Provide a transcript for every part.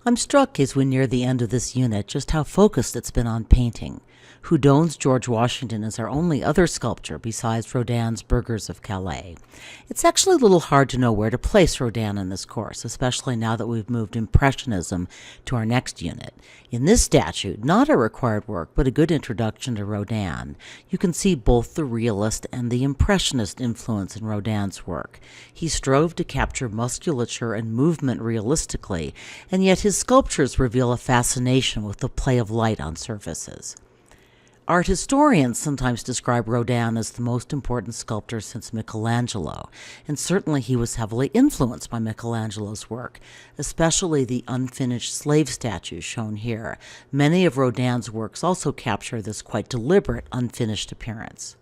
I'm struck as we near the end of this unit just how focused it's been on painting. Houdon's George Washington is our only other sculpture besides Rodin's Burghers of Calais. It's actually a little hard to know where to place Rodin in this course, especially now that we've moved Impressionism to our next unit. In this statue, not a required work, but a good introduction to Rodin, you can see both the realist and the impressionist influence in Rodin's work. He strove to capture musculature and movement realistically, and yet his sculptures reveal a fascination with the play of light on surfaces. Art historians sometimes describe Rodin as the most important sculptor since Michelangelo, and certainly he was heavily influenced by Michelangelo's work, especially the unfinished slave statues shown here. Many of Rodin's works also capture this quite deliberate, unfinished appearance.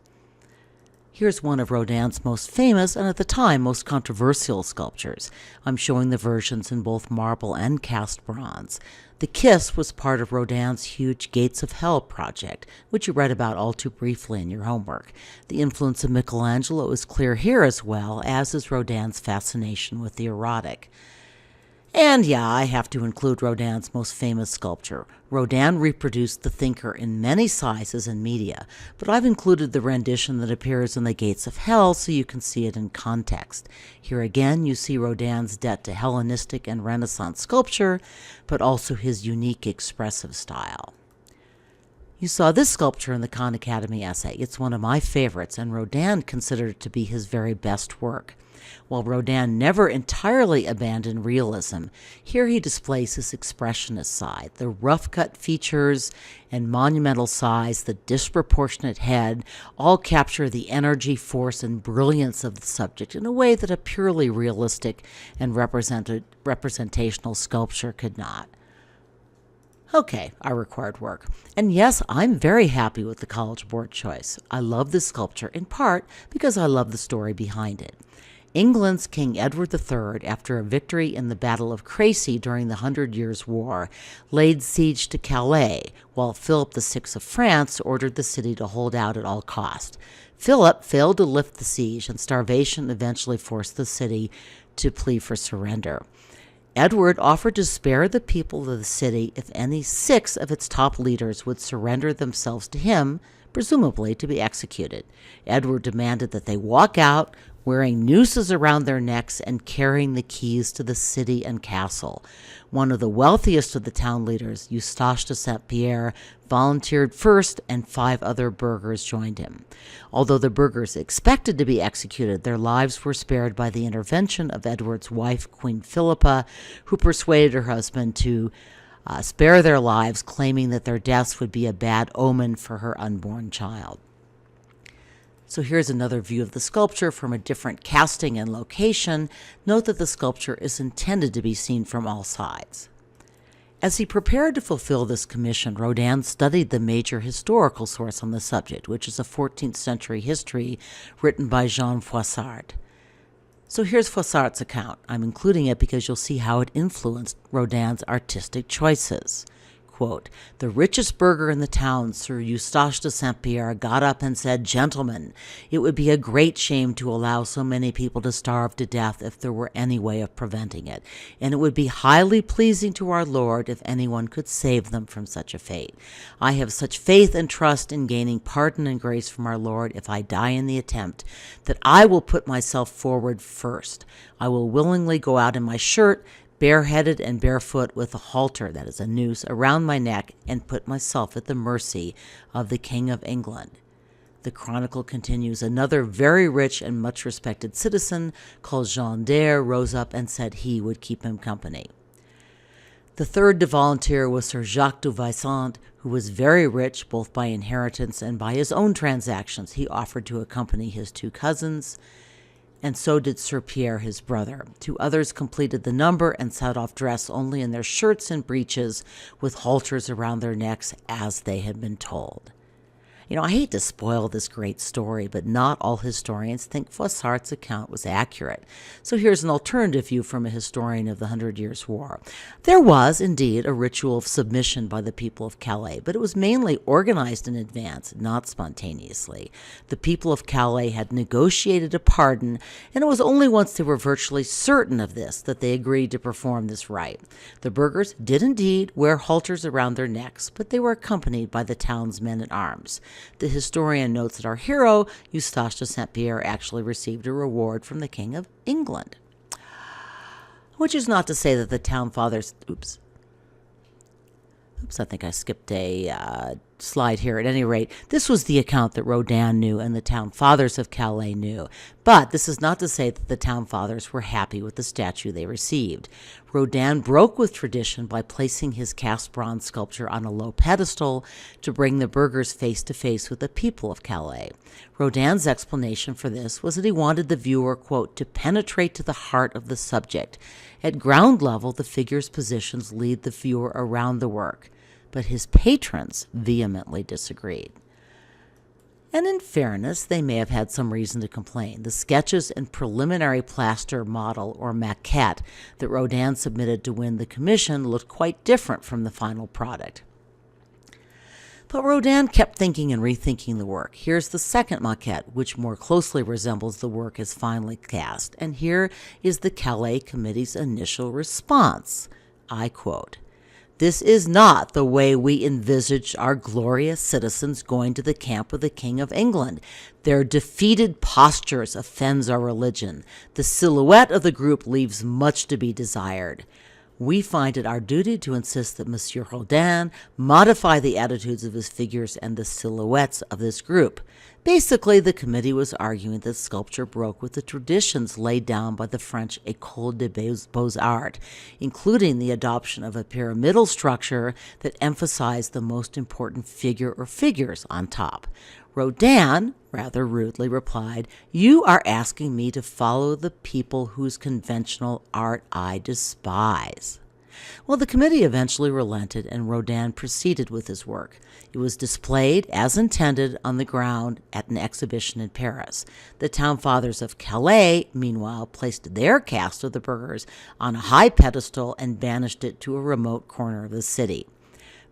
Here's one of Rodin's most famous and at the time most controversial sculptures. I'm showing the versions in both marble and cast bronze. The Kiss was part of Rodin's huge Gates of Hell project, which you read about all too briefly in your homework. The influence of Michelangelo is clear here as well, as is Rodin's fascination with the erotic. And yeah, I have to include Rodin's most famous sculpture. Rodin reproduced the thinker in many sizes and media, but I've included the rendition that appears in the Gates of Hell so you can see it in context. Here again, you see Rodin's debt to Hellenistic and Renaissance sculpture, but also his unique expressive style. You saw this sculpture in the Khan Academy essay. It's one of my favorites, and Rodin considered it to be his very best work. While Rodin never entirely abandoned realism, here he displays his expressionist side. The rough-cut features and monumental size, the disproportionate head, all capture the energy, force, and brilliance of the subject in a way that a purely realistic and representational sculpture could not. Okay, our required work. And yes, I'm very happy with the College Board choice. I love this sculpture in part because I love the story behind it. England's King Edward III, after a victory in the Battle of Crecy during the 100 Years' War, laid siege to Calais, while Philip VI of France ordered the city to hold out at all cost. Philip failed to lift the siege, and starvation eventually forced the city to plead for surrender. Edward offered to spare the people of the city if any 6 of its top leaders would surrender themselves to him, presumably to be executed. Edward demanded that they walk out, wearing nooses around their necks and carrying the keys to the city and castle. One of the wealthiest of the town leaders, Eustache de Saint-Pierre, volunteered first, and 5 other burghers joined him. Although the burghers expected to be executed, their lives were spared by the intervention of Edward's wife, Queen Philippa, who persuaded her husband to spare their lives, claiming that their deaths would be a bad omen for her unborn child. So here's another view of the sculpture from a different casting and location. Note that the sculpture is intended to be seen from all sides. As he prepared to fulfill this commission, Rodin studied the major historical source on the subject, which is a 14th century history written by Jean Froissart. So here's Froissart's account. I'm including it because you'll see how it influenced Rodin's artistic choices. Quote, "The richest burgher in the town, Sir Eustache de Saint-Pierre, got up and said, 'Gentlemen, it would be a great shame to allow so many people to starve to death if there were any way of preventing it, and it would be highly pleasing to our Lord if anyone could save them from such a fate. I have such faith and trust in gaining pardon and grace from our Lord if I die in the attempt, that I will put myself forward first. I will willingly go out in my shirt, bareheaded and barefoot, with a halter, that is a noose, around my neck, and put myself at the mercy of the King of England." The chronicle continues, "Another very rich and much respected citizen, called Jean d'Air, rose up and said he would keep him company." The third to volunteer was Sir Jacques de Vaissant, who was very rich both by inheritance and by his own transactions. He offered to accompany his 2 cousins, and so did Sir Pierre, his brother. 2 others completed the number and set off dressed only in their shirts and breeches, with halters around their necks, as they had been told. I hate to spoil this great story, but not all historians think Froissart's account was accurate. So here's an alternative view from a historian of the Hundred Years' War. There was, indeed, a ritual of submission by the people of Calais, but it was mainly organized in advance, not spontaneously. The people of Calais had negotiated a pardon, and it was only once they were virtually certain of this that they agreed to perform this rite. The burghers did indeed wear halters around their necks, but they were accompanied by the town's men-at-arms. The historian notes that our hero, Eustache de Saint-Pierre, actually received a reward from the King of England. Which is not to say that the town fathers... Oops, I think I skipped a slide here. At any rate, this was the account that Rodin knew and the town fathers of Calais knew. But this is not to say that the town fathers were happy with the statue they received. Rodin broke with tradition by placing his cast bronze sculpture on a low pedestal to bring the burghers face to face with the people of Calais. Rodin's explanation for this was that he wanted the viewer, quote, to penetrate to the heart of the subject. At ground level, the figure's positions lead the viewer around the work, but his patrons vehemently disagreed. And in fairness, they may have had some reason to complain. The sketches and preliminary plaster model, or maquette, that Rodin submitted to win the commission looked quite different from the final product. But Rodin kept thinking and rethinking the work. Here's the second maquette, which more closely resembles the work as finally cast. And here is the Calais Committee's initial response. I quote, "This is not the way we envisaged our glorious citizens going to the camp of the King of England. Their defeated postures offends our religion. The silhouette of the group leaves much to be desired. We find it our duty to insist that Monsieur Rodin modify the attitudes of his figures and the silhouettes of this group." Basically, the committee was arguing that sculpture broke with the traditions laid down by the French École des Beaux-Arts, including the adoption of a pyramidal structure that emphasized the most important figure or figures on top. Rodin, rather rudely, replied, "You are asking me to follow the people whose conventional art I despise." Well, the committee eventually relented, and Rodin proceeded with his work. It was displayed, as intended, on the ground at an exhibition in Paris. The town fathers of Calais, meanwhile, placed their cast of the burghers on a high pedestal and banished it to a remote corner of the city.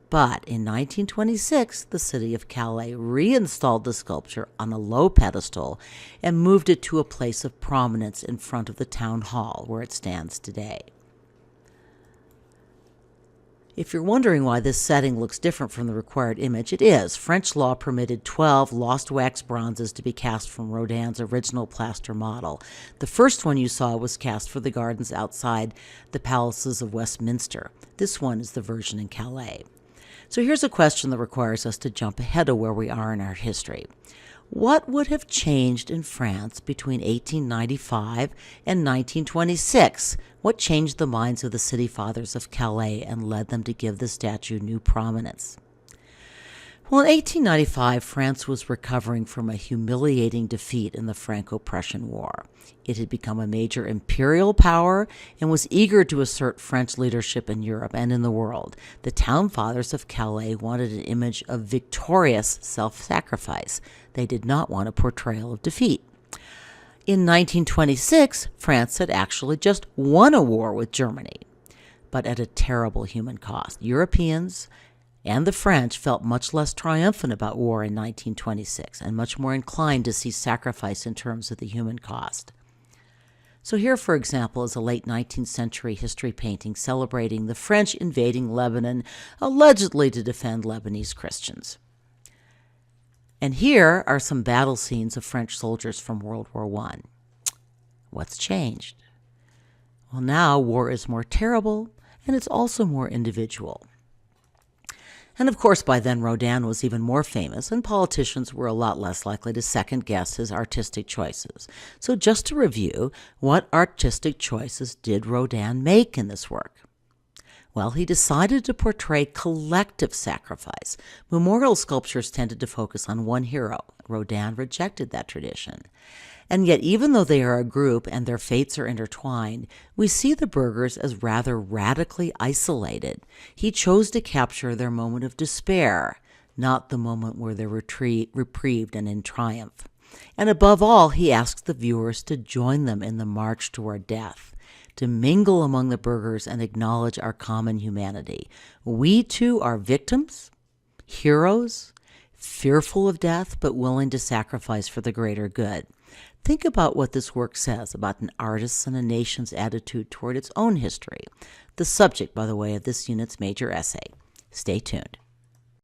But in 1926, the city of Calais reinstalled the sculpture on a low pedestal and moved it to a place of prominence in front of the town hall, where it stands today. If you're wondering why this setting looks different from the required image, it is. French law permitted 12 lost wax bronzes to be cast from Rodin's original plaster model. The first one you saw was cast for the gardens outside the palaces of Westminster. This one is the version in Calais. So here's a question that requires us to jump ahead of where we are in our history. What would have changed in France between 1895 and 1926? What changed the minds of the city fathers of Calais and led them to give the statue new prominence? Well, in 1895, France was recovering from a humiliating defeat in the Franco-Prussian War. It had become a major imperial power and was eager to assert French leadership in Europe and in the world. The town fathers of Calais wanted an image of victorious self-sacrifice. They did not want a portrayal of defeat. In 1926, France had actually just won a war with Germany, but at a terrible human cost. Europeans and the French felt much less triumphant about war in 1926 and much more inclined to see sacrifice in terms of the human cost. So here, for example, is a late 19th century history painting celebrating the French invading Lebanon, allegedly to defend Lebanese Christians. And here are some battle scenes of French soldiers from World War I. What's changed? Well, now war is more terrible, and it's also more individual. And of course, by then, Rodin was even more famous, and politicians were a lot less likely to second-guess his artistic choices. So just to review, what artistic choices did Rodin make in this work? Well, he decided to portray collective sacrifice. Memorial sculptures tended to focus on one hero. Rodin rejected that tradition. And yet, even though they are a group and their fates are intertwined, we see the burghers as rather radically isolated. He chose to capture their moment of despair, not the moment where they're reprieved and in triumph. And above all, he asks the viewers to join them in the march toward death, to mingle among the burghers and acknowledge our common humanity. We too are victims, heroes, fearful of death, but willing to sacrifice for the greater good. Think about what this work says about an artist's and a nation's attitude toward its own history. The subject, by the way, of this unit's major essay. Stay tuned.